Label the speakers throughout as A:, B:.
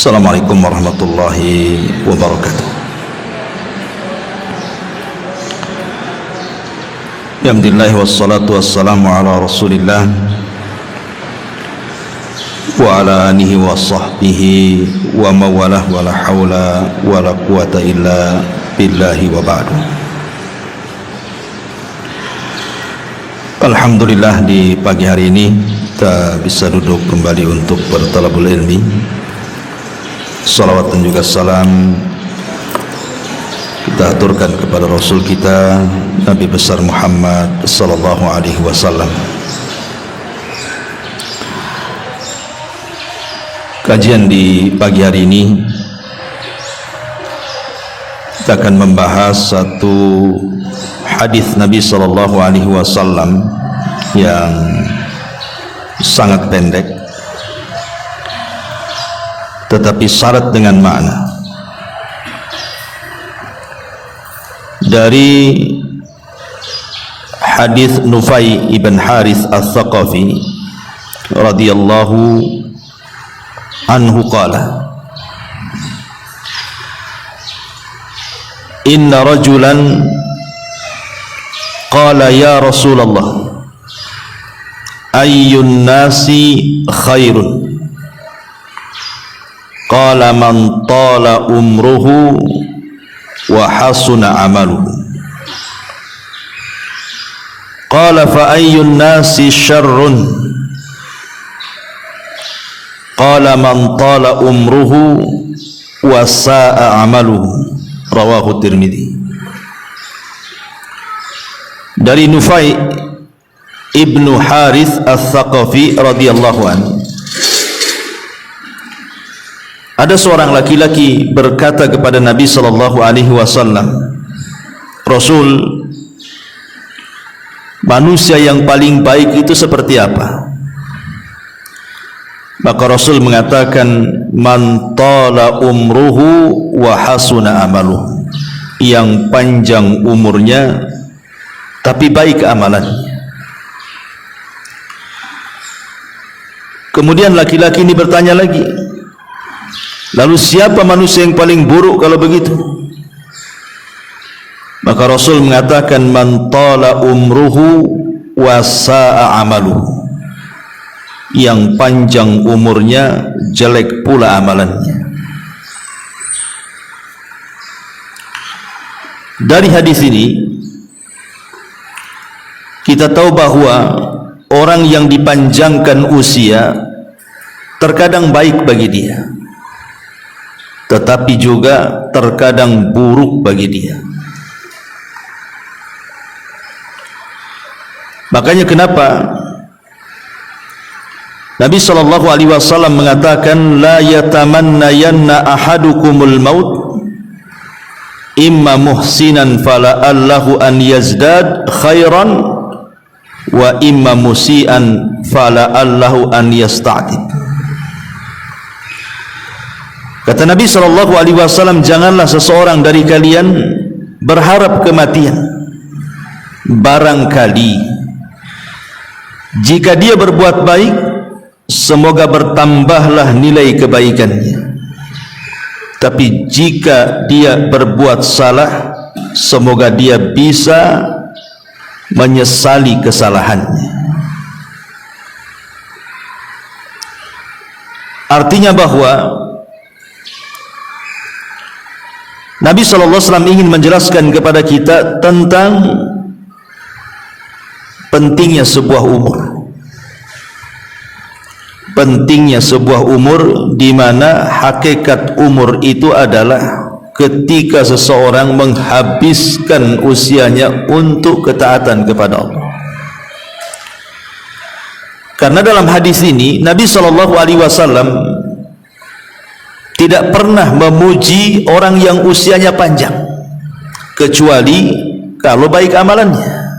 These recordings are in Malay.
A: Assalamualaikum warahmatullahi wabarakatuh. Alhamdulillah wassalatu wassalamu ala rasulillah wa ala alihi wa sahbihi wa mawalah wa la hawla wa la quwata illa billahi wa ba'du. Alhamdulillah, di pagi hari ini kita bisa duduk kembali untuk bertalabul ilmi. Salawat dan juga salam kita aturkan kepada Rasul kita Nabi besar Muhammad sallallahu alaihi wasallam. Kajian di pagi hari ini kita akan membahas satu hadis Nabi sallallahu alaihi wasallam yang sangat pendek tetapi syarat dengan makna. Dari hadis Nufai ibn Harith al-Thaqafi radhiyallahu anhu qala, inna rajulan qala ya Rasulullah ayyun nasi khairun, qala man tala umruhu wa hasuna amaluhu, qala fa ayyun nasi syarrun, qala man tala umruhu wa sa'a amaluhu, rawahu Tirmidzi. Dari Nufai ibnu Harith al-Thaqafi radhiyallahu anhu, ada seorang laki-laki berkata kepada Nabi sallallahu alaihi wasallam, Rasul, manusia yang paling baik itu seperti apa? Maka Rasul mengatakan, man tala umruhu wa hasuna amaluhu, yang panjang umurnya tapi baik amalannya. Kemudian laki-laki ini bertanya lagi, lalu siapa manusia yang paling buruk kalau begitu? Maka Rasul mengatakan, man tala umruhu wa sa'a amaluhu, yang panjang umurnya jelek pula amalannya. Dari hadis ini kita tahu bahwa orang yang dipanjangkan usia terkadang baik bagi dia, tetapi juga terkadang buruk bagi dia. Makanya kenapa Nabi sallallahu alaihi wasallam mengatakan, la yatamannayanna ahadukumul maut imma muhsinan fala'allahu an yazdad khairan wa imma musian fala'allahu an yasta'tib. Kata Nabi sallallahu alaihi wasallam, janganlah seseorang dari kalian berharap kematian, barangkali jika dia berbuat baik, semoga bertambahlah nilai kebaikannya, tapi jika dia berbuat salah, semoga dia bisa menyesali kesalahannya. Artinya bahwa Nabi SAW ingin menjelaskan kepada kita tentang pentingnya sebuah umur. Pentingnya sebuah umur, di mana hakikat umur itu adalah ketika seseorang menghabiskan usianya untuk ketaatan kepada Allah. Karena dalam hadis ini Nabi SAW tidak pernah memuji orang yang usianya panjang, kecuali kalau baik amalannya.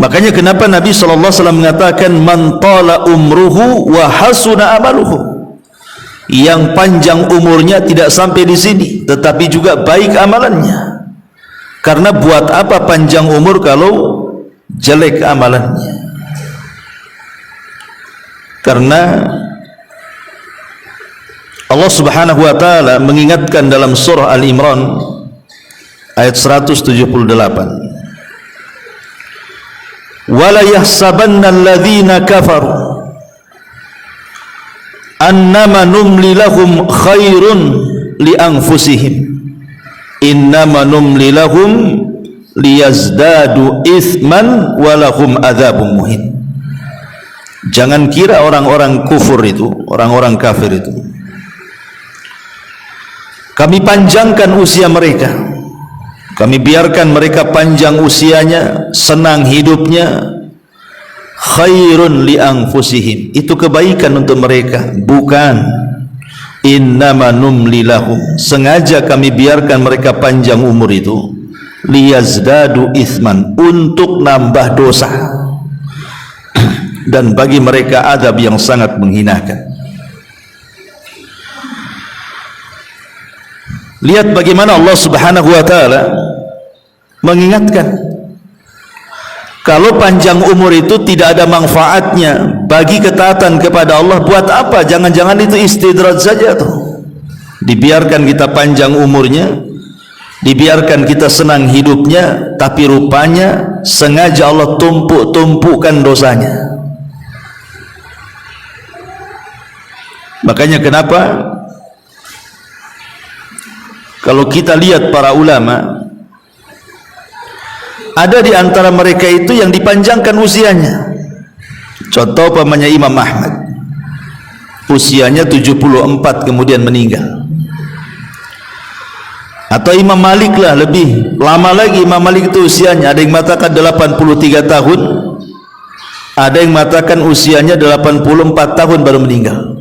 A: Makanya kenapa Nabi SAW mengatakan, man tala umruhu wa hasuna amaluhu, yang panjang umurnya tidak sampai di sini, tetapi juga baik amalannya. Karena buat apa panjang umur kalau jelek amalannya? Karena Allah Subhanahu wa taala mengingatkan dalam surah Al-Imran ayat 178, wala yahsabanna alladhina kafaru annama numli lahum khairun li anfusihim innama numli lahum liyazdadu ithman walahum adzabun muhin. Jangan kira orang-orang kufur itu, orang-orang kafir itu, kami panjangkan usia mereka, kami biarkan mereka panjang usianya, senang hidupnya, khairun li anfusihim, itu kebaikan untuk mereka. Bukan, innama numli lahum, sengaja kami biarkan mereka panjang umur itu, liyazdadu ithman, untuk nambah dosa, dan bagi mereka azab yang sangat menghinakan. Lihat bagaimana Allah Subhanahu wa taala mengingatkan, kalau panjang umur itu tidak ada manfaatnya bagi ketaatan kepada Allah, buat apa? Jangan-jangan itu istidraj saja tuh. Dibiarkan kita panjang umurnya, dibiarkan kita senang hidupnya, tapi rupanya sengaja Allah tumpuk-tumpukkan dosanya. Makanya kenapa kalau kita lihat para ulama, ada di antara mereka itu yang dipanjangkan usianya. Contoh pamannya Imam Ahmad, usianya 74 kemudian meninggal. Atau Imam Malik lah, lebih lama lagi Imam Malik itu usianya, ada yang mengatakan 83 tahun, ada yang mengatakan usianya 84 tahun baru meninggal.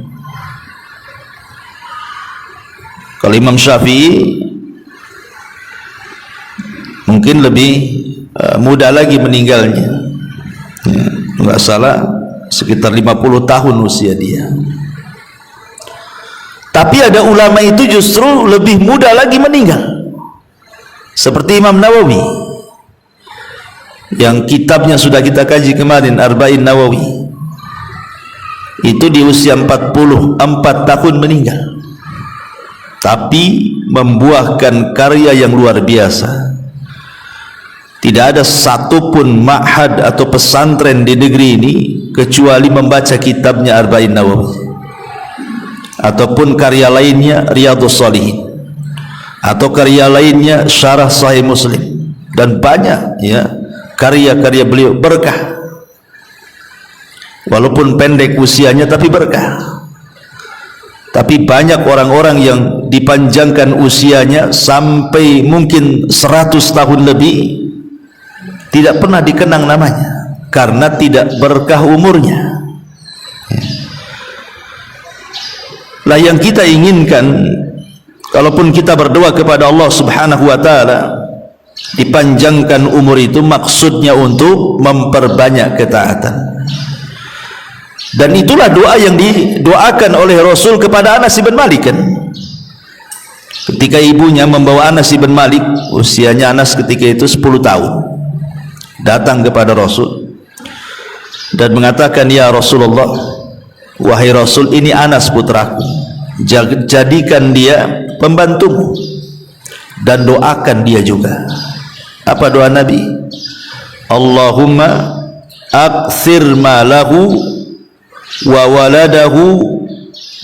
A: Kalau Imam Syafi'i mungkin lebih muda lagi meninggalnya, ya, nggak salah sekitar 50 tahun usia dia. Tapi ada ulama itu justru lebih muda lagi meninggal, seperti Imam Nawawi yang kitabnya sudah kita kaji kemarin, Arba'in Nawawi, itu di usia 44 tahun meninggal, tapi membuahkan karya yang luar biasa. Tidak ada satupun ma'had atau pesantren di negeri ini kecuali membaca kitabnya Arba'in Nawawi, ataupun karya lainnya Riyadhus Shalihin, atau karya lainnya Syarah Sahih Muslim, dan banyak ya karya-karya beliau berkah. Walaupun pendek usianya tapi berkah. Tapi banyak orang-orang yang dipanjangkan usianya sampai mungkin 100 tahun lebih, tidak pernah dikenang namanya karena tidak berkah umurnya. Lah yang kita inginkan, kalaupun kita berdoa kepada Allah Subhanahu wa taala dipanjangkan umur itu, maksudnya untuk memperbanyak ketaatan. Dan itulah doa yang didoakan oleh Rasul kepada Anas bin Malik kan. Ketika ibunya membawa Anas bin Malik, usianya Anas ketika itu 10 tahun, datang kepada Rasul dan mengatakan, ya Rasulullah, wahai Rasul, ini Anas putraku, jadikan dia pembantumu dan doakan dia juga. Apa doa Nabi? Allahumma aktsir malahu wa waladahu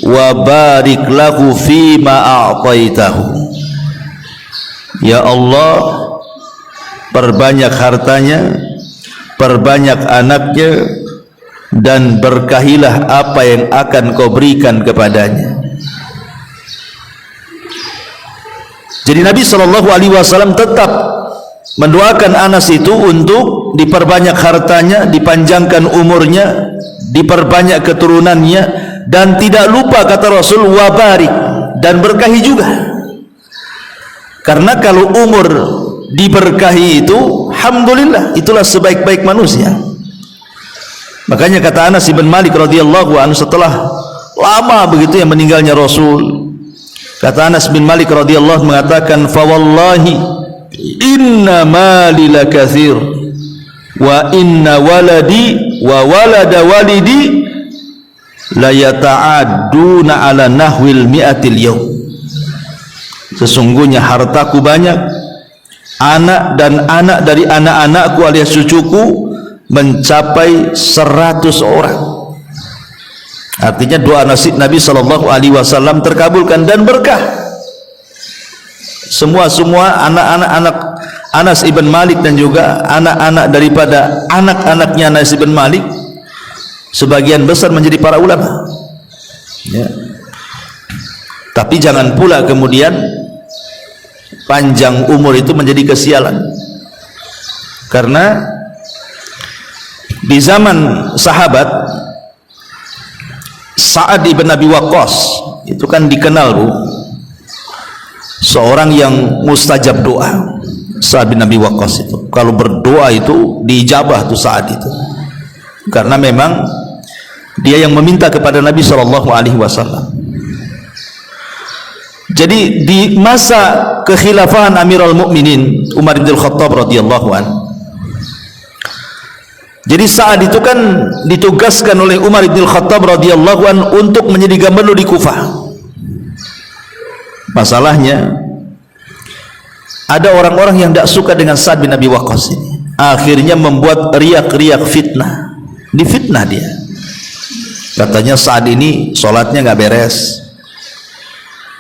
A: wa barik lahu fima a'taitahu. Ya Allah, perbanyak hartanya, perbanyak anaknya, dan berkahilah apa yang akan kau berikan kepadanya. Jadi Nabi SAW tetap mendoakan Anas itu untuk diperbanyak hartanya, dipanjangkan umurnya, diperbanyak keturunannya, dan tidak lupa kata Rasul wabarik, dan berkahi juga. Karena kalau umur diberkahi itu, alhamdulillah, itulah sebaik-baik manusia. Makanya kata Anas bin Malik radhiyallahu anhu setelah lama begitu yang meninggalnya Rasul, kata Anas bin Malik radhiyallahu mengatakan, fa wallahi inna mali lakatsir wa inna waladi wa walada walidi la yata'adduna ala nahwil mi'atil yaum. Sesungguhnya hartaku banyak, anak dan anak dari anak-anakku alias cucuku mencapai 100 orang. Artinya doa Nabi SAW terkabulkan dan berkah. Semua anak-anak Anas ibn Malik dan juga anak-anak daripada anak-anaknya Anas ibn Malik sebagian besar menjadi para ulama, ya. Tapi jangan pula kemudian panjang umur itu menjadi kesialan, karena di zaman sahabat Sa'ad ibn Abi Waqqas itu kan dikenal, Bu, seorang yang mustajab doa. Sa'ad bin Abi Waqqas itu kalau berdoa itu diijabah tuh Sa'ad itu, karena memang dia yang meminta kepada Nabi SAW. Jadi di masa kekhilafahan Amirul Mukminin Umar bin Khattab radhiyallahu an, jadi Sa'ad itu kan ditugaskan oleh Umar bin Khattab radhiyallahu an untuk menjadi gubernur di Kufah. Masalahnya ada orang-orang yang tidak suka dengan Sa'ad bin Abi Waqqas ini, akhirnya membuat riak-riak fitnah, difitnah dia. Katanya Sa'ad ini sholatnya nggak beres,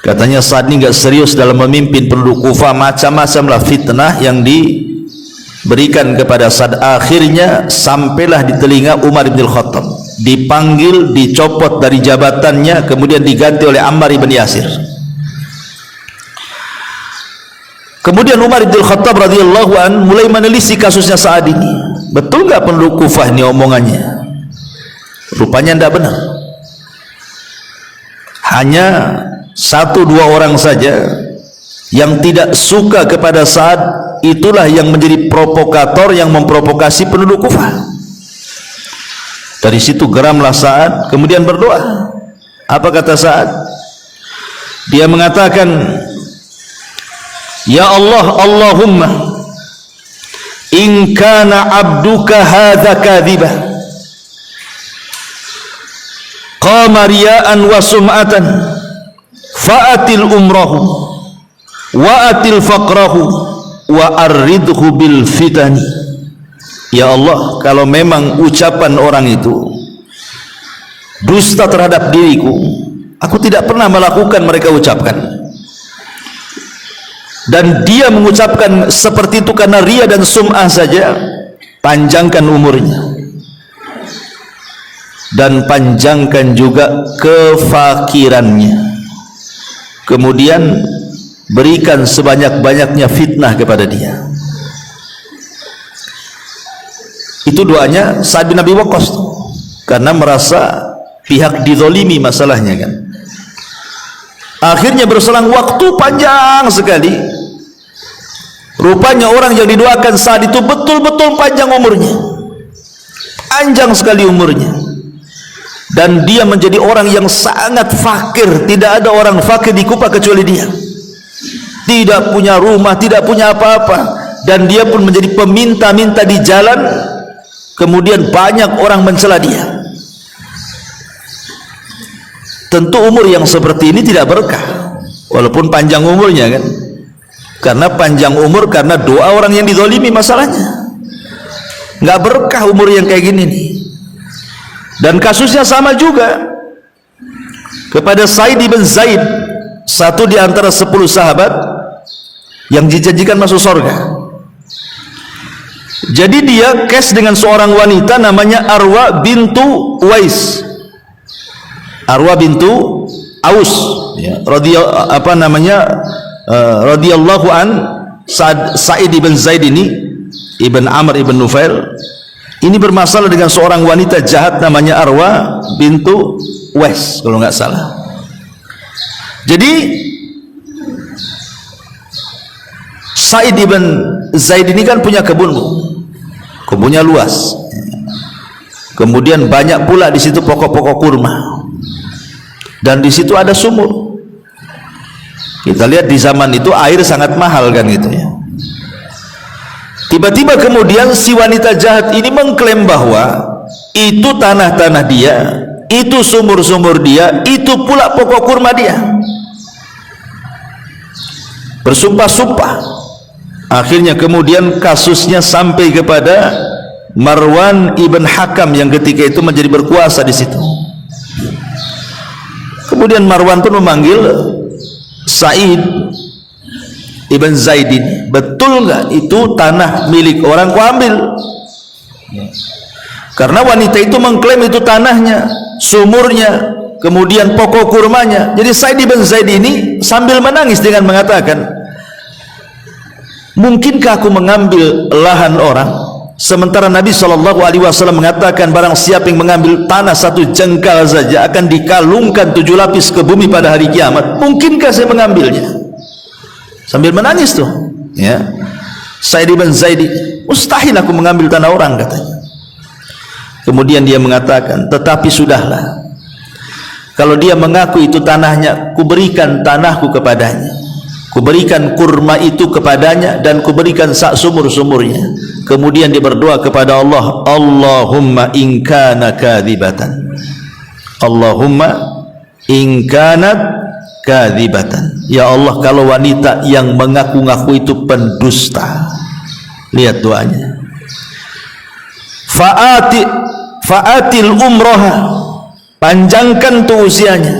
A: katanya Sa'ad ini nggak serius dalam memimpin penduduk Kufah, macam-macam lah fitnah yang diberikan kepada Sa'ad. Akhirnya sampailah di telinga Umar bin Khattab, dipanggil, dicopot dari jabatannya, kemudian diganti oleh Ammar bin Yasir. Kemudian Umar bin Khattab radhiyallahu an mulai menelisik kasusnya Sa'ad ini. Betul nggak penduduk Kufah ini omongannya? Rupanya tidak benar. Hanya 1-2 orang saja yang tidak suka kepada Sa'ad, itulah yang menjadi provokator yang memprovokasi penduduk Kufah. Dari situ geramlah Sa'ad, kemudian berdoa. Apa kata Sa'ad? Dia mengatakan, ya Allah, Allahumma in kana abduka hadha kadhiba qama riya'an wa sum'atan fa'atil umrahu wa atil faqrahu wa arridhu bil fitani. Ya Allah, kalau memang ucapan orang itu dusta terhadap diriku, aku tidak pernah melakukan mereka ucapkan, dan dia mengucapkan seperti itu karena ria dan sum'ah saja, panjangkan umurnya dan panjangkan juga kefakirannya, kemudian berikan sebanyak-banyaknya fitnah kepada dia. Itu doanya Sa'ad bin Abi Waqqas karena merasa pihak dizalimi masalahnya kan. Akhirnya berselang waktu panjang sekali, rupanya orang yang didoakan Sa'ad itu betul-betul panjang umurnya, panjang sekali umurnya, dan dia menjadi orang yang sangat fakir. Tidak ada orang fakir di Kufah kecuali dia, tidak punya rumah, tidak punya apa-apa, dan dia pun menjadi peminta-minta di jalan. Kemudian banyak orang mencela dia. Tentu umur yang seperti ini tidak berkah, walaupun panjang umurnya kan, karena panjang umur karena doa orang yang dizalimi. Masalahnya nggak berkah umur yang kayak gini nih. Dan kasusnya sama juga kepada Sa'id ibn Zaid, satu di antara 10 sahabat yang dijanjikan masuk surga. Jadi dia kes dengan seorang wanita namanya Arwa bintu Uwais, Arwa bintu Aus, ya, radhiyallahu an. Sa'id ibn Zaid ini ibn Amr ibn Nufail ini bermasalah dengan seorang wanita jahat namanya Arwa bintu Uwais kalau nggak salah. Jadi Sa'id ibn Zaid ini kan punya kebun, kebunnya luas, kemudian banyak pula di situ pokok-pokok kurma, dan di situ ada sumur. Kita lihat di zaman itu air sangat mahal kan gitu ya. Tiba-tiba kemudian si wanita jahat ini mengklaim bahwa itu tanah-tanah dia itu sumur-sumur dia, itu pula pokok kurma dia. Bersumpah-sumpah. Akhirnya kemudian kasusnya sampai kepada Marwan ibn Hakam yang ketika itu menjadi berkuasa di situ. Kemudian Marwan pun memanggil Sa'id ibn Zaidin, betul enggak itu tanah milik orang, ku ambil. Karena wanita itu mengklaim itu tanahnya, sumurnya, kemudian pokok kurmanya. Jadi Sa'id ibn Zaid ini sambil menangis dengan mengatakan, mungkinkah aku mengambil lahan orang, sementara Nabi SAW mengatakan barang siapa yang mengambil tanah satu jengkal saja akan dikalungkan 7 lapis ke bumi pada hari kiamat. Mungkinkah saya mengambilnya? Sambil menangis tuh, ya. Sa'id ibn Zaid, mustahil aku mengambil tanah orang, katanya. Kemudian dia mengatakan, tetapi sudahlah, kalau dia mengaku itu tanahnya, kuberikan tanahku kepadanya, kuberikan kurma itu kepadanya, dan kuberikan sak sumur-sumurnya. Kemudian dia berdoa kepada Allah, Allahumma in kana kadhibatan, Allahumma in kanat kadhibatan, ya Allah, kalau wanita yang mengaku-ngaku itu pendusta. Lihat doanya, fa'atil umroha, panjangkan tuh usianya,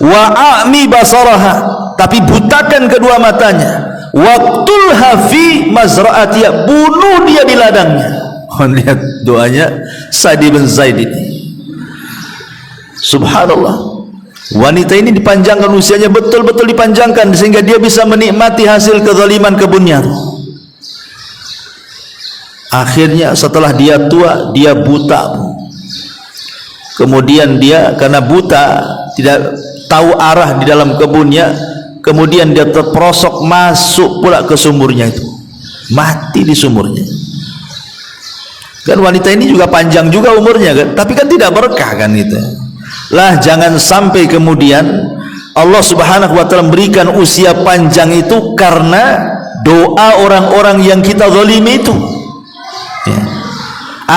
A: wa'ami basaraha, tapi butakan kedua matanya, waqtulha fi mazra'atiha, bunuh dia di ladangnya. Lihat doanya Sa'id bin Zaid ini. Subhanallah, wanita ini dipanjangkan usianya, betul-betul dipanjangkan sehingga dia bisa menikmati hasil kezaliman kebunnya. Akhirnya setelah dia tua, dia buta. Kemudian dia karena buta, tidak tahu arah di dalam kebunnya, kemudian dia terperosok masuk pula ke sumurnya itu, mati di sumurnya. Kan wanita ini juga panjang juga umurnya kan, tapi kan tidak berkah kan itu. Lah jangan sampai kemudian Allah Subhanahu wa taala memberikan usia panjang itu karena doa orang-orang yang kita zalimi itu. Ya.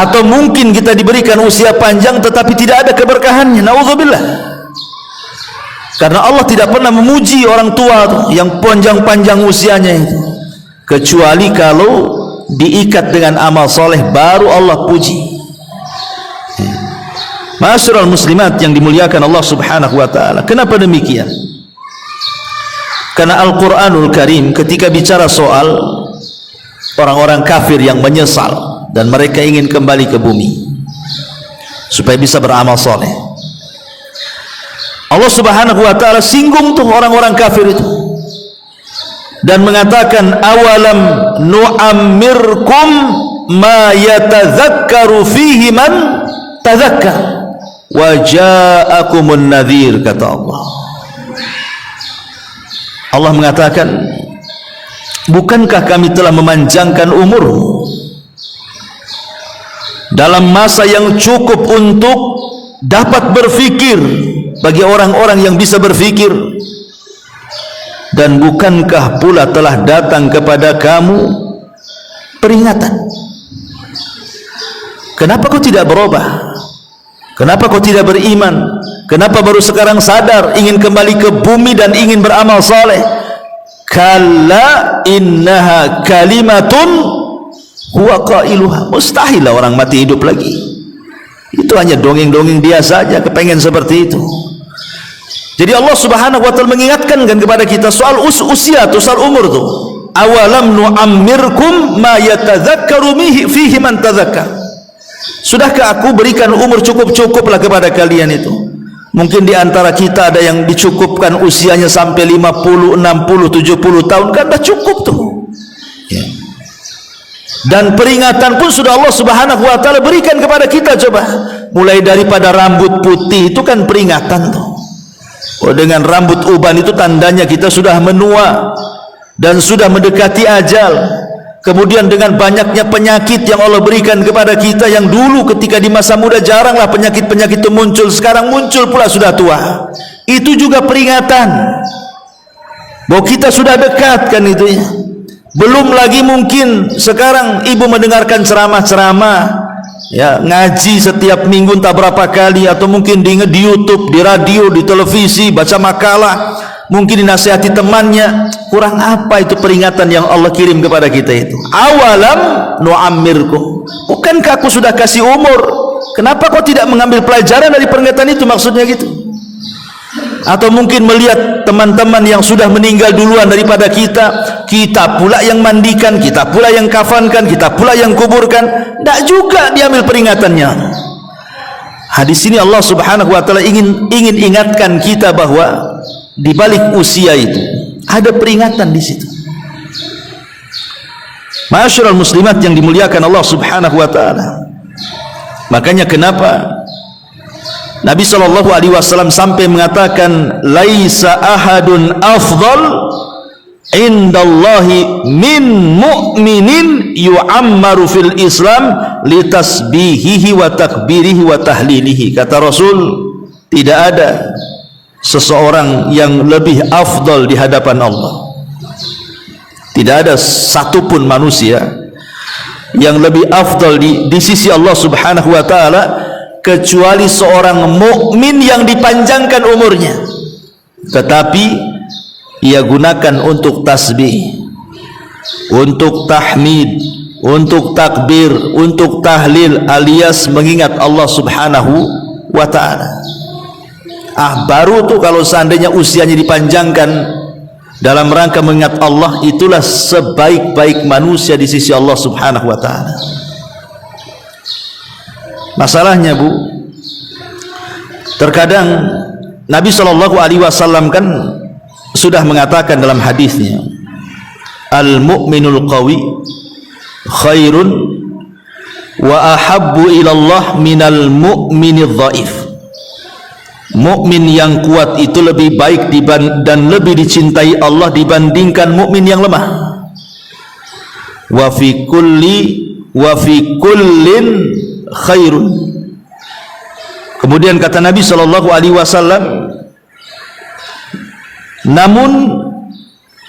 A: Atau mungkin kita diberikan usia panjang tetapi tidak ada keberkahannya, naudzubillah. Karena Allah tidak pernah memuji orang tua tuh, yang panjang-panjang usianya itu, kecuali kalau diikat dengan amal soleh baru Allah puji. Ya. Ma'asyiral muslimat yang dimuliakan Allah Subhanahu wa taala. Kenapa demikian? Karena Al-Qur'anul Karim ketika bicara soal orang-orang kafir yang menyesal dan mereka ingin kembali ke bumi supaya bisa beramal soleh, Allah Subhanahu wa taala singgung tuh orang-orang kafir itu dan mengatakan, awalam nu'ammirkum ma yatadzakkaru fihi man tadzakkar wa ja'akumun nadhir, kata Allah. Allah mengatakan, bukankah kami telah memanjangkan umurmu dalam masa yang cukup untuk dapat berfikir bagi orang-orang yang bisa berfikir, dan bukankah pula telah datang kepada kamu peringatan? Kenapa kau tidak berubah? Kenapa kau tidak beriman? Kenapa baru sekarang sadar ingin kembali ke bumi dan ingin beramal saleh? Kalla innaha kalimatun huwa qailuha, mustahil lah orang mati hidup lagi. Itu hanya dongeng-dongeng dia saja, kepengen seperti itu. Jadi Allah Subhanahu wa taala mengingatkan kan kepada kita soal usia tuh, soal umur tuh. Awalam nu'ammirkum ma yatadzakkaru fihi man tadzakkar. Sudahkah aku berikan umur cukup-cukuplah kepada kalian itu? Mungkin di antara kita ada yang dicukupkan usianya sampai 50, 60, 70 tahun, kan dah cukup tuh. Ya. Dan peringatan pun sudah Allah Subhanahu wa taala berikan kepada kita. Coba, mulai daripada rambut putih itu kan peringatan tuh. Oh, dengan rambut uban itu tandanya kita sudah menua dan sudah mendekati ajal. Kemudian dengan banyaknya penyakit yang Allah berikan kepada kita, yang dulu ketika di masa muda jaranglah penyakit-penyakit itu muncul, sekarang muncul pula sudah tua. Itu juga peringatan bahwa kita sudah dekat kan itu ya. Belum lagi mungkin sekarang ibu mendengarkan ceramah-ceramah ya, ngaji setiap minggu entah berapa kali, atau mungkin di YouTube, di radio, di televisi, baca makalah, mungkin dinasihati temannya. Kurang apa itu peringatan yang Allah kirim kepada kita itu? Awalam nu'ammirkum, bukankah aku sudah kasih umur? Kenapa kau tidak mengambil pelajaran dari peringatan itu? Maksudnya gitu. Atau mungkin melihat teman-teman yang sudah meninggal duluan daripada kita, kita pula yang mandikan, kita pula yang kafankan, kita pula yang kuburkan, tidak juga diambil peringatannya. Hadis ini Allah Subhanahu wa taala ingin ingatkan kita bahwa di balik usia itu ada peringatan di situ. Ma'asyiral muslimat yang dimuliakan Allah Subhanahu wa taala. Makanya kenapa Nabi SAW sampai mengatakan, laisa ahadun afdal indallahi min mu'minin yu'ammaru fil Islam litasbihihi wa takbirihi wa tahlilihi. Kata Rasul, tidak ada seseorang yang lebih afdal di hadapan Allah. Tidak ada satupun manusia yang lebih afdal di sisi Allah Subhanahu wa taala kecuali seorang mukmin yang dipanjangkan umurnya, tetapi ia gunakan untuk tasbih, untuk tahmid, untuk takbir, untuk tahlil, alias mengingat Allah Subhanahu wa taala. Baru tuh kalau seandainya usianya dipanjangkan dalam rangka mengingat Allah, itulah sebaik-baik manusia di sisi Allah Subhanahu wa taala. Masalahnya, Bu, terkadang Nabi SAW kan sudah mengatakan dalam hadisnya, al-mu'minul qawi khairun wa ahabbu ilallah minal mu'minidh dhaif. Mukmin yang kuat itu lebih baik dan lebih dicintai Allah dibandingkan mukmin yang lemah. Wa fi kullin khairun. Kemudian kata Nabi SAW, namun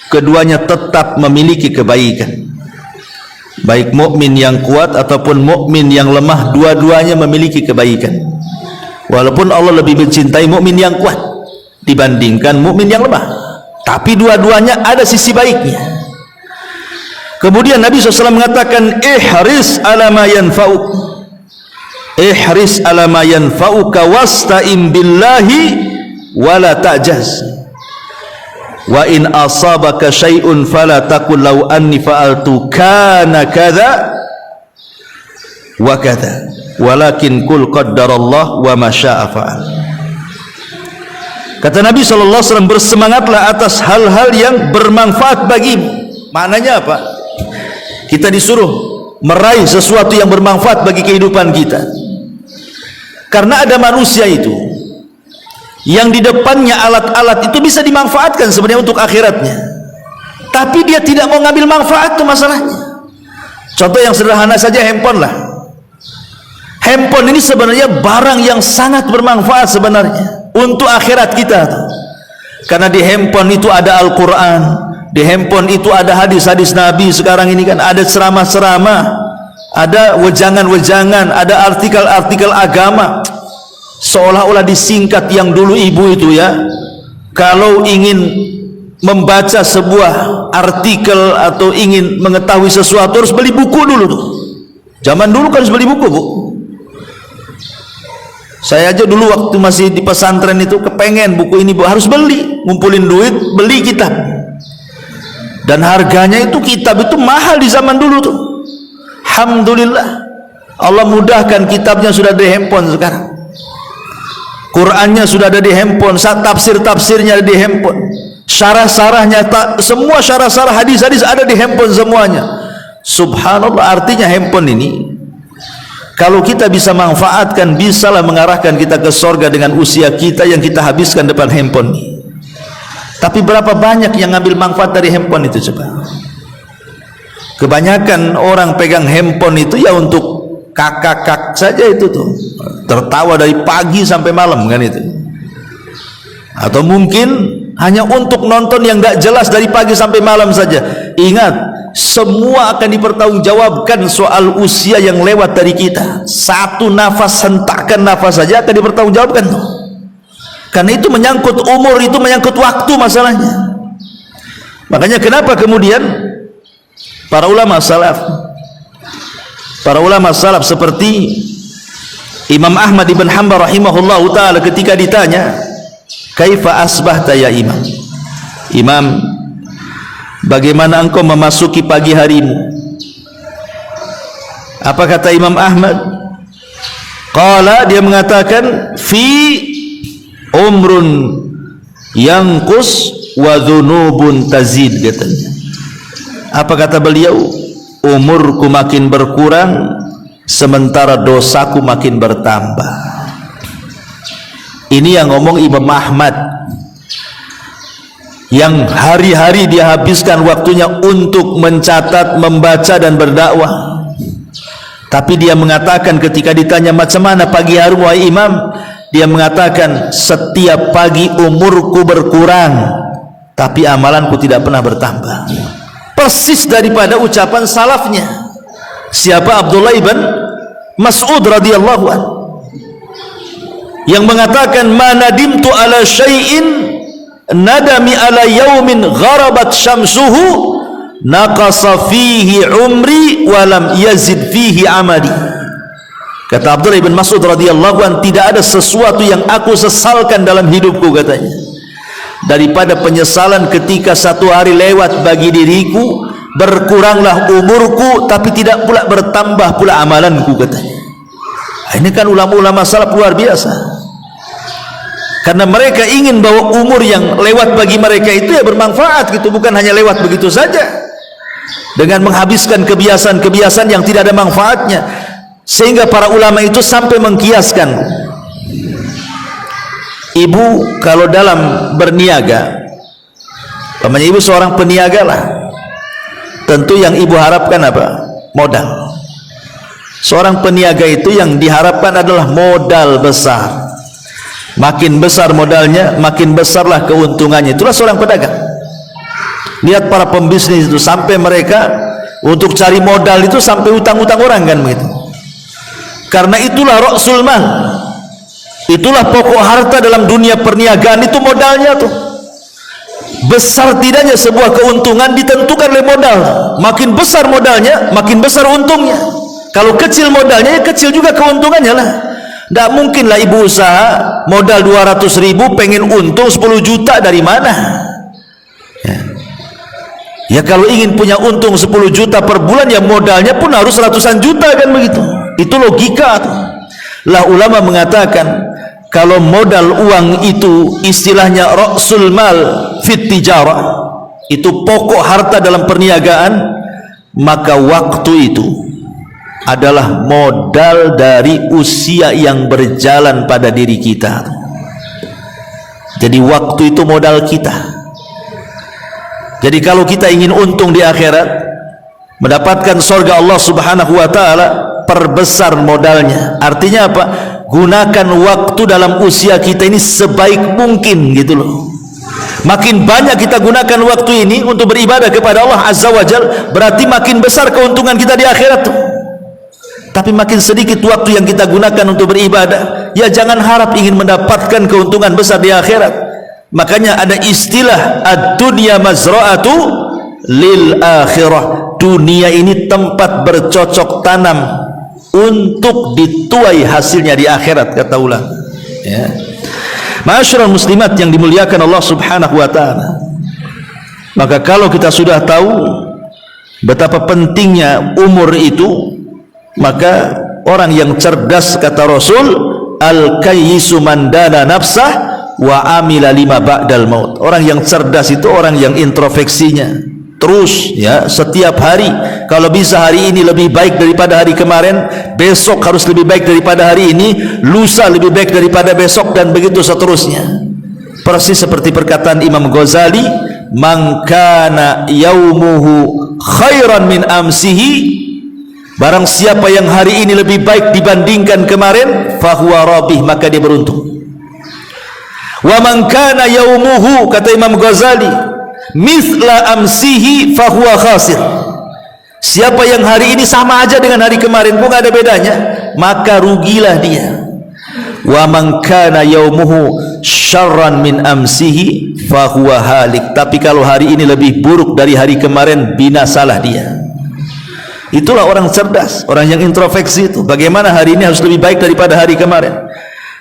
A: keduanya tetap memiliki kebaikan. Baik mukmin yang kuat ataupun mukmin yang lemah, dua-duanya memiliki kebaikan. Walaupun Allah lebih mencintai mukmin yang kuat dibandingkan mukmin yang lemah, tapi dua-duanya ada sisi baiknya. Kemudian Nabi SAW mengatakan, ihris ala ma yanfa'uk, ihris ala ma yanfa'uka wasta'in billahi wala ta'jaz, wa in asabaka syai'un fala taqul law anni fa'altu kana kadza wa kadza, walakin kul qaddarallah wa ma syaa fa'al. Kata Nabi SAW, bersemangatlah atas hal-hal yang bermanfaat bagimu. Maknanya apa? Kita disuruh meraih sesuatu yang bermanfaat bagi kehidupan kita. Karena ada manusia itu yang di depannya alat-alat itu bisa dimanfaatkan sebenarnya untuk akhiratnya, tapi dia tidak mau ngambil manfaat, itu masalahnya. Contoh yang sederhana saja, handphone lah. Handphone ini sebenarnya barang yang sangat bermanfaat sebenarnya untuk akhirat kita, karena di handphone itu ada Al-Quran, di handphone itu ada hadis-hadis Nabi. Sekarang ini kan ada ceramah-ceramah, ada wejangan-wejangan, ada artikel-artikel agama, seolah-olah disingkat. Yang dulu ibu itu ya, kalau ingin membaca sebuah artikel atau ingin mengetahui sesuatu harus beli buku dulu tuh. Zaman dulu kan harus beli buku, Bu. Saya aja dulu waktu masih di pesantren itu kepengen buku ini, Bu, harus beli, ngumpulin duit, beli kitab. Dan harganya itu, kitab itu mahal di zaman dulu tuh. Alhamdulillah, Allah mudahkan, kitabnya sudah di handphone sekarang. Qurannya sudah ada di handphone, tafsir-tafsirnya ada di handphone, syarah-syarahnya, semua syarah-syarah hadis-hadis ada di handphone semuanya. Subhanallah, artinya handphone ini kalau kita bisa manfaatkan, bisalah mengarahkan kita ke surga dengan usia kita yang kita habiskan depan handphone ini. Tapi berapa banyak yang ngambil manfaat dari handphone itu, coba? Kebanyakan orang pegang handphone itu ya untuk kakak saja itu tuh, tertawa dari pagi sampai malam kan itu. Atau mungkin hanya untuk nonton yang gak jelas dari pagi sampai malam saja. Ingat, semua akan dipertanggungjawabkan soal usia yang lewat dari kita. Satu nafas, hentakan nafas saja akan dipertanggungjawabkan. Karena itu menyangkut umur, itu menyangkut waktu masalahnya. Makanya kenapa kemudian para ulama salaf seperti Imam Ahmad ibn Hanbal rahimahullahu ta'ala ketika ditanya, kaifa asbahta ya imam? Imam, bagaimana engkau memasuki pagi harimu? Apa kata Imam Ahmad? Qala, dia mengatakan, fi umrun yanqus wa dhunubun tazid, katanya. Apa kata beliau? Umurku makin berkurang sementara dosaku makin bertambah. Ini yang ngomong Imam Ahmad, yang hari-hari dia habiskan waktunya untuk mencatat, membaca dan berdakwah. Tapi dia mengatakan ketika ditanya macam mana pagi hari wahai imam, dia mengatakan setiap pagi umurku berkurang tapi amalanku tidak pernah bertambah. Persis daripada ucapan salafnya. Siapa? Abdullah ibn Mas'ud radhiyallahu anhu, yang mengatakan, ma nadimtu ala syai'in nadami ala yaumin gharabat syamsuhu naqasa fihi umri walam yazid fihi amali. Kata Abdullah ibn Mas'ud radhiyallahu anhu, tidak ada sesuatu yang aku sesalkan dalam hidupku, katanya, daripada penyesalan ketika satu hari lewat bagi diriku, berkuranglah umurku tapi tidak pula bertambah pula amalanku, katanya. Ini kan ulama-ulama salaf luar biasa, karena mereka ingin bahwa umur yang lewat bagi mereka itu ya bermanfaat gitu, bukan hanya lewat begitu saja dengan menghabiskan kebiasaan-kebiasaan yang tidak ada manfaatnya. Sehingga para ulama itu sampai mengkiaskan, ibu kalau dalam berniaga, namanya ibu seorang peniaga lah, tentu yang ibu harapkan apa? Modal. Seorang peniaga itu yang diharapkan adalah modal besar. Makin besar modalnya, makin besarlah keuntungannya. Itulah seorang pedagang. Lihat para pembisnis itu, sampai mereka untuk cari modal itu sampai utang-utang orang, kan begitu. Karena itulah ra'sul mal, itulah pokok harta dalam dunia perniagaan, itu modalnya tuh. Besar tidaknya sebuah keuntungan ditentukan oleh modal. Makin besar modalnya, makin besar untungnya. Kalau kecil modalnya, ya kecil juga keuntungannya lah. Tidak mungkinlah ibu usaha modal 200.000 pengen untung 10 juta, dari mana? Ya kalau ingin punya untung 10 juta per bulan, ya modalnya pun harus ratusan juta, kan begitu. Itu logika tuh. Lah ulama mengatakan, kalau modal uang itu istilahnya ra'sul mal fit tijarah, itu pokok harta dalam perniagaan, maka waktu itu adalah modal dari usia yang berjalan pada diri kita. Jadi waktu itu modal kita. Jadi kalau kita ingin untung di akhirat, mendapatkan surga Allah subhanahu wa ta'ala, perbesar modalnya. Artinya apa? Gunakan waktu dalam usia kita ini sebaik mungkin, gitu loh. Makin banyak kita gunakan waktu ini untuk beribadah kepada Allah azza wa jal, berarti makin besar keuntungan kita di akhirat tuh. Tapi makin sedikit waktu yang kita gunakan untuk beribadah, ya jangan harap ingin mendapatkan keuntungan besar di akhirat. Makanya ada istilah ad-dunya mazra'atu lil akhirah. Dunia ini tempat bercocok tanam untuk dituai hasilnya di akhirat, kata ulama. Ya. Ma'asyiral muslimat yang dimuliakan Allah subhanahu wa ta'ala, maka kalau kita sudah tahu betapa pentingnya umur itu, maka orang yang cerdas, kata Rasul, al-kayyisu man dana nafsah wa amila lima ba'dal maut. Orang yang cerdas itu orang yang introspeksinya terus, ya, setiap hari, kalau bisa hari ini lebih baik daripada hari kemarin, besok harus lebih baik daripada hari ini, lusa lebih baik daripada besok, dan begitu seterusnya. Persis seperti perkataan Imam Ghazali, man kana yaumuhu khairan min amsihi, barang siapa yang hari ini lebih baik dibandingkan kemarin, fahuwa rabih, maka dia beruntung. Wa man kana yaumuhu, kata Imam Ghazali, mithla amsihi fahuwa khasir. Siapa yang hari ini sama aja dengan hari kemarin, pun ada bedanya, maka rugilah dia. Wa man kana yaumuhu syarran min amsihi fahuwa halik. Tapi kalau hari ini lebih buruk dari hari kemarin, binasalah dia. Itulah orang cerdas, orang yang introspeksi itu. Bagaimana hari ini harus lebih baik daripada hari kemarin.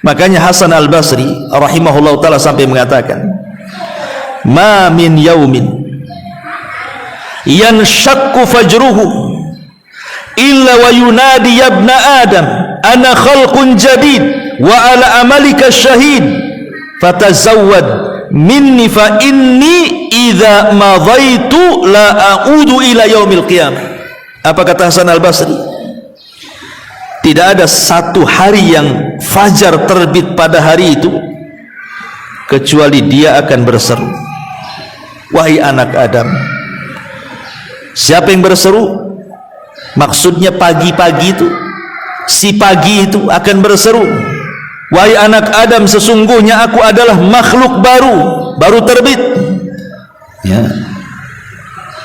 A: Makanya Hasan Al-Basri rahimahullah ta'ala sampai mengatakan, ma min yaumin yanshakku fajruhu illa wa yunadi yabna adam ana khalqun jadid wa ala amalika syahid fatazawwad minni fa inni idza madaitu la a'udu ila yaumil qiyamah. Apa kata Hasan Al-Basri? Tidak ada satu hari yang fajar terbit pada hari itu kecuali dia akan berseru, wahai anak Adam. Siapa yang berseru? Maksudnya pagi-pagi itu, si pagi itu akan berseru, wahai anak Adam, sesungguhnya aku adalah makhluk baru terbit ya.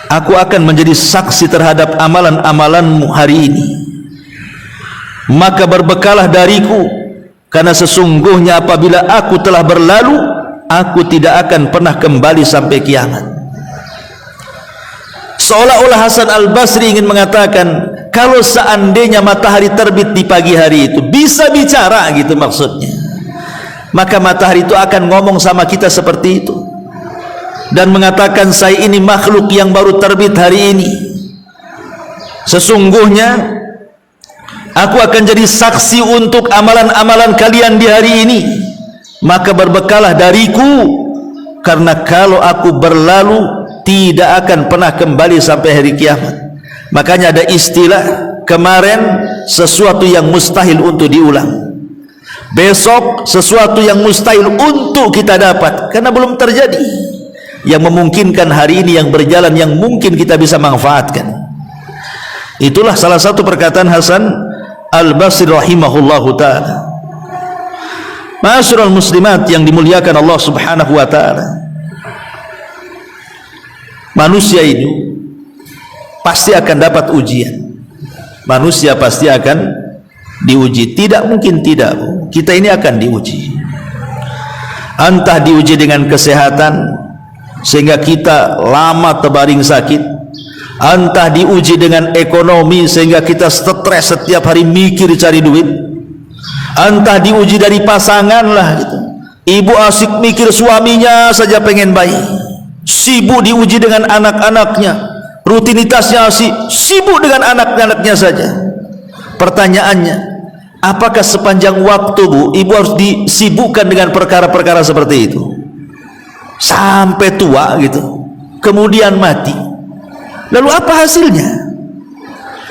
A: Aku akan menjadi saksi terhadap amalan-amalanmu hari ini, maka berbekalah dariku, karena sesungguhnya apabila aku telah berlalu, aku tidak akan pernah kembali sampai kiamat. Seolah-olah Hasan Al-Basri ingin mengatakan, kalau seandainya matahari terbit di pagi hari itu bisa bicara gitu maksudnya, maka matahari itu akan ngomong sama kita seperti itu dan mengatakan, saya ini makhluk yang baru terbit hari ini, sesungguhnya aku akan jadi saksi untuk amalan-amalan kalian di hari ini, maka berbekalah dariku, karena kalau aku berlalu tidak akan pernah kembali sampai hari kiamat. Makanya ada istilah, kemarin sesuatu yang mustahil untuk diulang, besok sesuatu yang mustahil untuk kita dapat karena belum terjadi. Yang memungkinkan hari ini yang berjalan, yang mungkin kita bisa manfaatkan. Itulah salah satu perkataan Hasan Al-Basri rahimahullahu ta'ala. Ma'asyiral muslimat yang dimuliakan Allah subhanahu wa ta'ala, manusia ini pasti akan dapat ujian. Manusia pasti akan diuji, tidak mungkin tidak. Kita ini akan diuji, entah diuji dengan kesehatan sehingga kita lama terbaring sakit, entah diuji dengan ekonomi sehingga kita stres setiap hari mikir cari duit, entah diuji dari pasangan lah gitu. Ibu asik mikir suaminya saja pengen bayi, sibuk diuji dengan anak-anaknya, rutinitasnya sibuk dengan anak-anaknya saja. Pertanyaannya, apakah sepanjang waktu ibu harus disibukkan dengan perkara-perkara seperti itu sampai tua gitu, kemudian mati? Lalu apa hasilnya?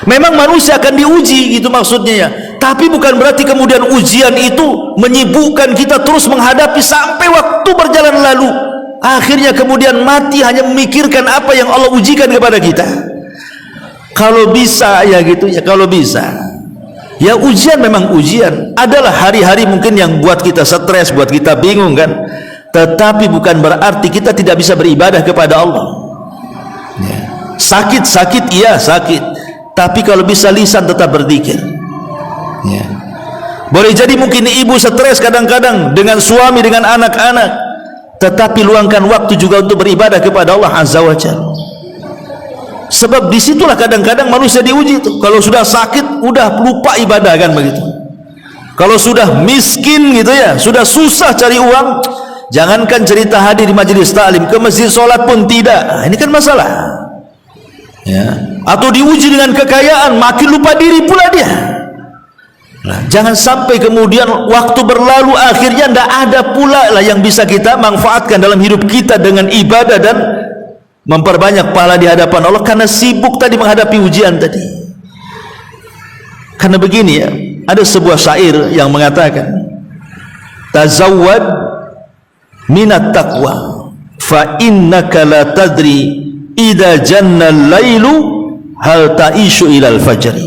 A: Memang manusia akan diuji gitu maksudnya ya, tapi bukan berarti kemudian ujian itu menyibukkan kita terus menghadapi sampai waktu berjalan lalu, akhirnya kemudian mati hanya memikirkan apa yang Allah ujikan kepada kita. Kalau bisa ya gitu ya, kalau bisa ya, ujian memang ujian. Adalah hari-hari mungkin yang buat kita stres, buat kita bingung kan, tetapi bukan berarti kita tidak bisa beribadah kepada Allah ya. Sakit-sakit iya sakit, tapi kalau bisa lisan tetap berzikir ya. Boleh jadi mungkin ibu stres kadang-kadang dengan suami, dengan anak-anak, tetapi luangkan waktu juga untuk beribadah kepada Allah Azza wa Jalla. Sebab disitulah kadang-kadang manusia diuji itu. Kalau sudah sakit udah lupa ibadah kan begitu. Kalau sudah miskin gitu ya, sudah susah cari uang, jangankan cerita hadir di majelis taklim, ke masjid sholat pun tidak. Nah, ini kan masalah ya. Atau diuji dengan kekayaan, makin lupa diri pula dia. Nah, jangan sampai kemudian waktu berlalu akhirnya tidak ada pula lah yang bisa kita manfaatkan dalam hidup kita dengan ibadah dan memperbanyak pahala di hadapan Allah, karena sibuk tadi menghadapi ujian tadi. Karena begini ya, ada sebuah syair yang mengatakan, tazawwad minat taqwa fa innaka la tadri idza janna al-lailu hal ta'ishu ila al-fajri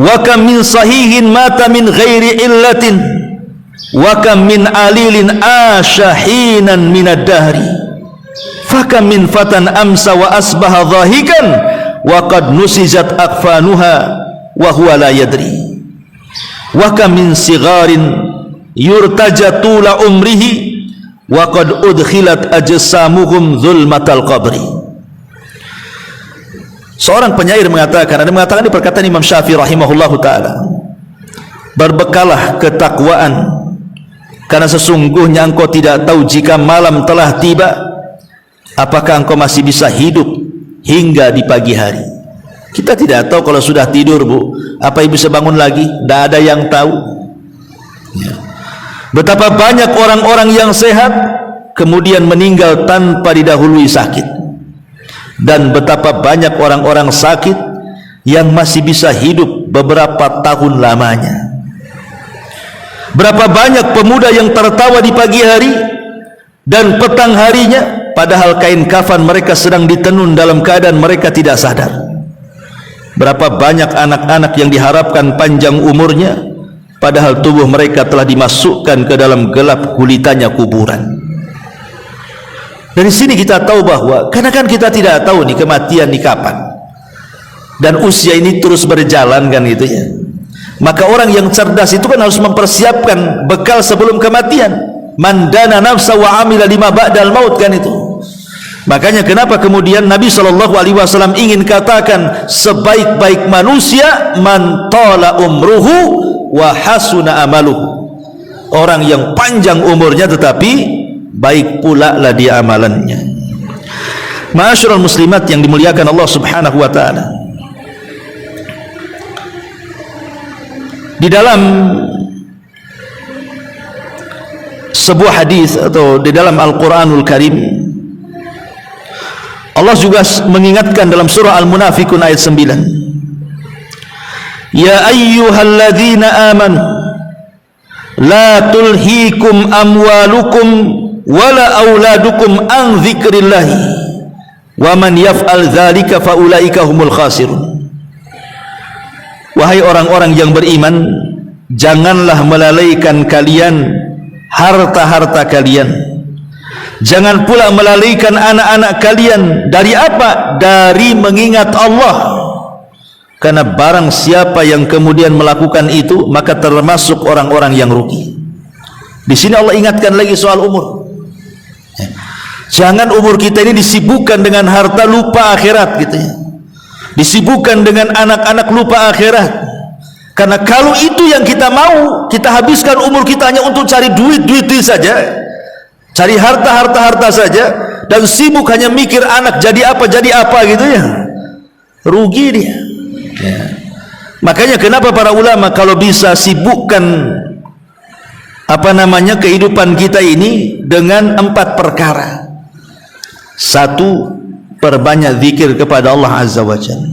A: wa kam min sahihin mata min ghairi illatin wa kam min alilin asyahinan minad dahri fakam min fatan amsa wa asbaha dhahikan wa qad nusijat akfanuha wa huwa la yadri wa kam min sigarin yurtaja tula umrihi wa qad udkhilat ajsamuhum zulmatal qabri. Seorang penyair mengatakan, ada mengatakan di perkataan Imam Syafi'i rahimahullahu taala, berbekalah ketakwaan, karena sesungguhnya engkau tidak tahu jika malam telah tiba, apakah engkau masih bisa hidup hingga di pagi hari. Kita tidak tahu kalau sudah tidur, Bu, apa ibu bisa bangun lagi? Tidak ada yang tahu. Ya. Betapa banyak orang-orang yang sehat kemudian meninggal tanpa didahului sakit, dan betapa banyak orang-orang sakit yang masih bisa hidup beberapa tahun lamanya. Berapa banyak pemuda yang tertawa di pagi hari dan petang harinya, padahal kain kafan mereka sedang ditenun dalam keadaan mereka tidak sadar. Berapa banyak anak-anak yang diharapkan panjang umurnya, padahal tubuh mereka telah dimasukkan ke dalam gelap gulitannya kuburan. Dari sini kita tahu bahwa, karena kan kita tidak tahu nih kematian nih kapan, dan usia ini terus berjalan kan gitu ya, maka orang yang cerdas itu kan harus mempersiapkan bekal sebelum kematian. Man dana nafsa wa amila lima ba'dal maut, kan itu. Makanya kenapa kemudian Nabi SAW ingin katakan sebaik-baik manusia man tala umruhu wa hasuna amaluhu, orang yang panjang umurnya tetapi baik pula lah dia amalannya. Ma'asyiral muslimat yang dimuliakan Allah Subhanahu wa taala, di dalam sebuah hadis atau di dalam Al-Qur'anul Karim, Allah juga mengingatkan dalam surah Al-Munafiqun ayat 9, ya ayyuhalladzina amanu la tulhikum amwalukum wala auladukum an dzikrillahi wa man yaf'al dzalika faulaika humul khasirun. Wahai orang-orang yang beriman, janganlah melalaikan kalian harta-harta kalian, jangan pula melalaikan anak-anak kalian. Dari apa? Dari mengingat Allah. Karena barang siapa yang kemudian melakukan itu, maka termasuk orang-orang yang rugi. Di sini Allah ingatkan lagi soal umur. Jangan umur kita ini disibukkan dengan harta lupa akhirat gitu ya. Disibukkan dengan anak-anak lupa akhirat. Karena kalau itu yang kita mau, kita habiskan umur kita hanya untuk cari duit saja, cari harta saja, dan sibuk hanya mikir anak jadi apa gitu ya, rugi dia ya. Makanya kenapa para ulama kalau bisa sibukkan kehidupan kita ini dengan 4 perkara. 1, perbanyak zikir kepada Allah Azza wa Jalla.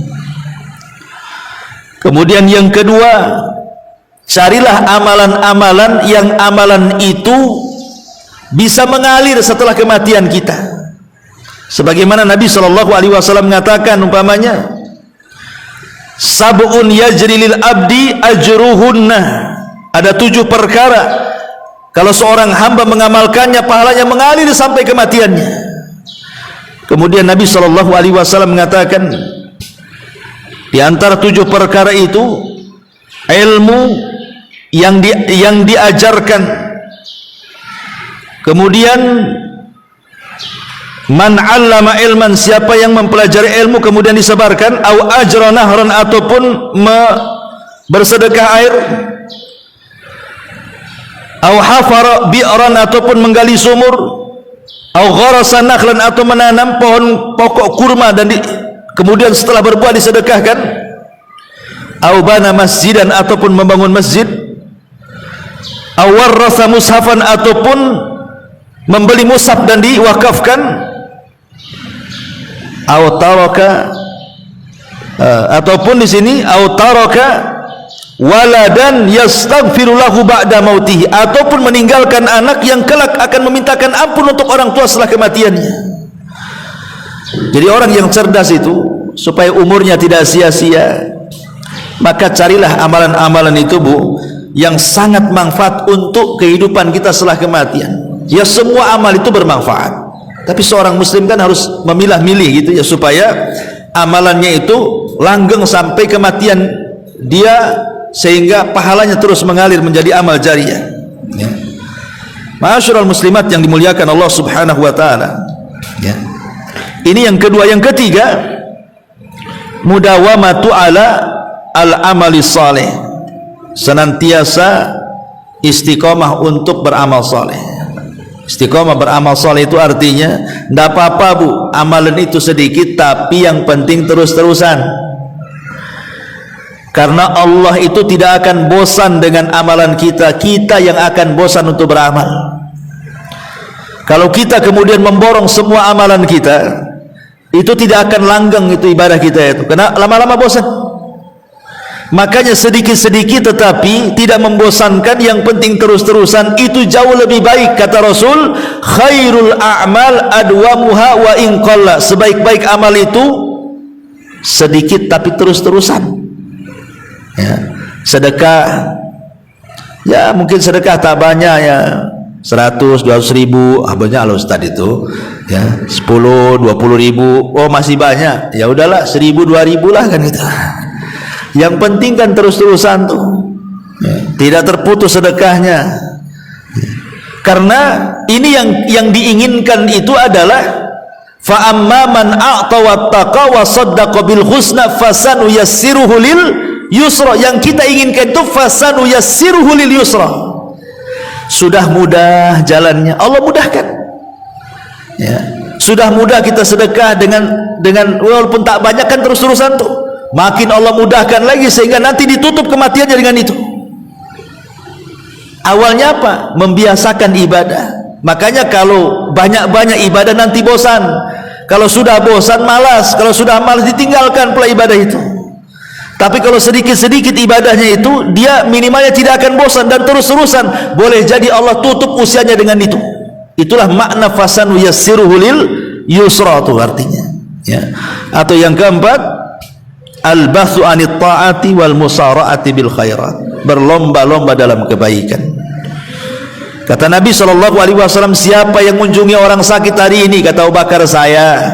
A: Kemudian yang kedua, carilah amalan-amalan yang amalan itu bisa mengalir setelah kematian kita. Sebagaimana Nabi SAW mengatakan umpamanya, sab'un yajri lil abdi ajruhunna, ada 7 perkara kalau seorang hamba mengamalkannya pahalanya mengalir sampai kematiannya. Kemudian Nabi SAW mengatakan, di antara 7 perkara itu ilmu yang diajarkan. Kemudian man 'allama ilman, siapa yang mempelajari ilmu kemudian disebarkan, au ajra nahran, ataupun bersedekah air, au hafara bi'ran, ataupun menggali sumur, au gharasa nakhlan, atau menanam pohon pokok kurma dan kemudian setelah berbuah disedekahkan, au bana masjidan, ataupun membangun masjid, au warrasa mushafan, ataupun membeli mushaf dan diwakafkan, au taraka, ataupun di sini au taraka waladan yastaghfiru lahu ba'da mautihi, ataupun meninggalkan anak yang kelak akan memintakan ampun untuk orang tua setelah kematiannya. Jadi orang yang cerdas itu supaya umurnya tidak sia-sia, maka carilah amalan-amalan itu, Bu, yang sangat manfaat untuk kehidupan kita setelah kematian. Ya, semua amal itu bermanfaat, tapi seorang muslim kan harus memilah-milih gitu ya, supaya amalannya itu langgeng sampai kematian dia, sehingga pahalanya terus mengalir menjadi amal jariyah ya. Ma'asyiral muslimat yang dimuliakan Allah Subhanahu wa taala ya. Ini yang kedua. Yang ketiga, mudawamatu ala al-amali saleh, senantiasa istiqomah untuk beramal saleh. Istiqomah beramal saleh itu artinya tidak apa-apa bu, amalan itu sedikit, tapi yang penting terus-terusan, karena Allah itu tidak akan bosan dengan amalan kita. Kita yang akan bosan untuk beramal. Kalau kita kemudian memborong semua amalan kita, itu tidak akan langgeng itu ibadah kita itu, karena lama-lama bosan. Makanya sedikit-sedikit tetapi tidak membosankan, yang penting terus-terusan, itu jauh lebih baik. Kata Rasul, khairul a'mal adwamuha wa in qalla, sebaik-baik amal itu sedikit tapi terus-terusan ya. Sedekah ya, mungkin sedekah tak banyak ya, 100-200 ribu, banyak loh Ustaz itu ya, 10-20 ribu, oh masih banyak, ya udahlah 1000-2000 lah kan gitu. Yang penting kan terus-terusan tuh ya, tidak terputus sedekahnya ya. Karena ini yang diinginkan itu adalah fa amma man a'ta wattaqa wa saddaqa bil husna fasanu yassiruhu lil yusra. Yang kita inginkan itu fasanu yassiruhu lil yusra, sudah mudah jalannya, Allah mudahkan ya. Sudah mudah kita sedekah dengan walaupun tak banyak kan terus-terusan tuh, makin Allah mudahkan lagi, sehingga nanti ditutup kematiannya dengan itu. Awalnya apa? Membiasakan ibadah. Makanya kalau banyak-banyak ibadah nanti bosan. Kalau sudah bosan malas, kalau sudah malas ditinggalkan pula ibadah itu. Tapi kalau sedikit-sedikit ibadahnya itu, dia minimalnya tidak akan bosan dan terus-terusan. Boleh jadi Allah tutup usianya dengan itu. Itulah makna fasanu yassiruhu lil yusra itu artinya ya. Atau yang keempat, al-bathu anit ta'ati wal musara'ati bil khairat, berlomba-lomba dalam kebaikan. Kata Nabi SAW, siapa yang mengunjungi orang sakit hari ini? Kata Abu Bakar, saya.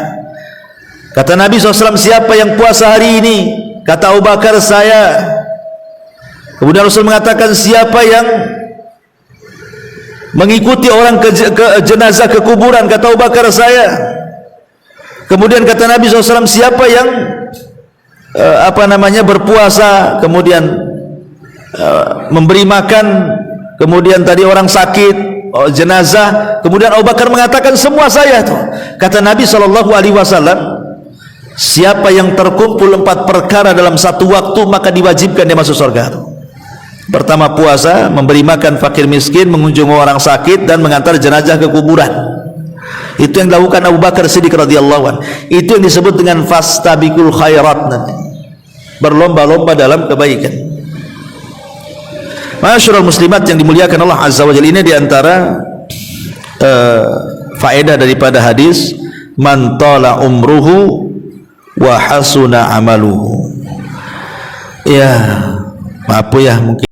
A: Kata Nabi SAW, siapa yang puasa hari ini? Kata Abu Bakar, saya. Kemudian Rasul mengatakan, siapa yang mengikuti orang ke jenazah ke kuburan? Kata Abu Bakar, saya. Kemudian kata Nabi SAW, siapa yang berpuasa, kemudian memberi makan, kemudian tadi orang sakit, jenazah. Kemudian Abu Bakar mengatakan, semua saya tuh. Kata Nabi SAW, siapa yang terkumpul 4 perkara dalam satu waktu, maka diwajibkan dia masuk surga tuh. Pertama puasa, memberi makan fakir miskin, mengunjungi orang sakit, dan mengantar jenazah ke kuburan. Itu yang dilakukan Abu Bakar Siddiq radhiyallahu anhu. Itu yang disebut dengan fastabiqul khairat, berlomba-lomba dalam kebaikan. Ma'asyiral muslimat yang dimuliakan Allah Azza wa Jalla, ini diantara faedah daripada hadis man tala umruhu wa hasuna amaluhu. Ya, maaf ya, mungkin